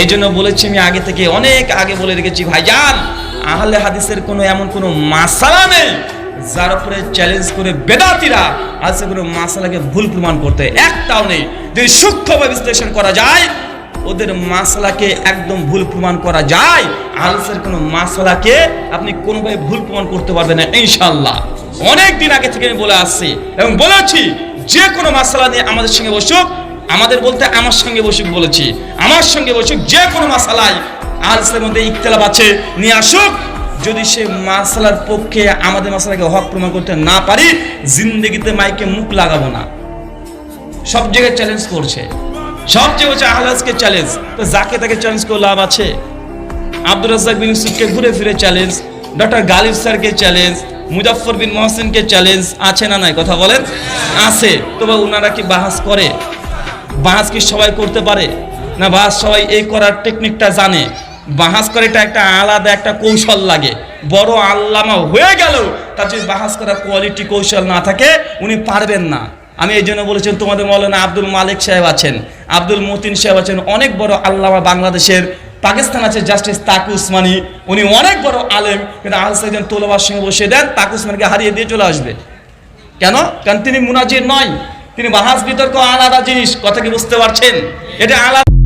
এই জন্য বলেছি, আমি আগে থেকে অনেক আগে বলে রেখেছি, ভাইজান আহলে হাদিসের কোনো এমন কোনো মাসালা নেই যার উপরে চ্যালেঞ্জ করে বেদাতিরা আজকে কোনো মাসালাকে ভুল প্রমাণ করতে, একটাও নেই। যদি সূক্ষ্মভাবে বিশ্লেষণ করা যায়, ওদের মাসালাকে একদম ভুল প্রমাণ করা যায়। আহলের কোনো মাসালাকে আপনি কোনোভাবে ভুল প্রমাণ করতে পারবেন না ইনশাআল্লাহ। অনেক দিন আগে থেকে আমি বলে আসছি এবং বলেছি, যে কোনো মাসালা নিয়ে আমাদের সঙ্গে বসুক, আমাদের বলতে আমার সঙ্গে বসুক বলেছি, আমার সঙ্গে বসুক, যে কোনো মাসালায় আহলের মধ্যে ইখতিলাফ আছে নিয়ে আসুক। যদি সে মাসালার পক্ষে আমাদের মাসালাকে হক প্রমাণ করতে না পারি, জিন্দেগিতে মাইকে মুখ লাগাবো না। সব জায়গায় চ্যালেঞ্জ করছে, সব জায়গায় হচ্ছে আহলাজকে চ্যালেঞ্জ। তো যাকে তাকে চ্যালেঞ্জ করে লাভ আছে? আব্দুর রাজ্জাক বিন ইউসুফকে ঘুরে ফিরে চ্যালেঞ্জ, ডক্টর গালিব স্যারকে চ্যালেঞ্জ, মুজাফফর বিন মহসিনকে চ্যালেঞ্জ, আছে না নাই? কথা বলেন, আছে। তবে ওনারা কি বাহাস করে? বাহাস কি সবাই করতে পারে না? বাহাস সবাই এই করার টেকনিকটা জানে? বাহাস করে এটা একটা আলাদা একটা কৌশল লাগে। বড় আল্লামা হয়ে গেল, তার যদি বাহাস করার কোয়ালিটি কৌশল না থাকে, উনি পারবেন না। আমি এই জন্য বলেছেন, তোমাদের মৌলানা আব্দুল মালিক সাহেব আছেন, আব্দুল মতিন সাহেব আছেন, অনেক বড় আল্লামা বাংলাদেশের। পাকিস্তান আছে জাস্টিস তাকি উসমানী, উনি অনেক বড় আলেম, কিন্তু আহলে তোলাবার সঙ্গে বসে দেন, তাকি উসমানীকে হারিয়ে দিয়ে চলে আসবে। কেন? কারণ তিনি মুনাজির নয়, তিনি বাহাস বিতর্ক আলাদা জিনিস। কথা কি বুঝতে পারছেন? এটা আলাদা।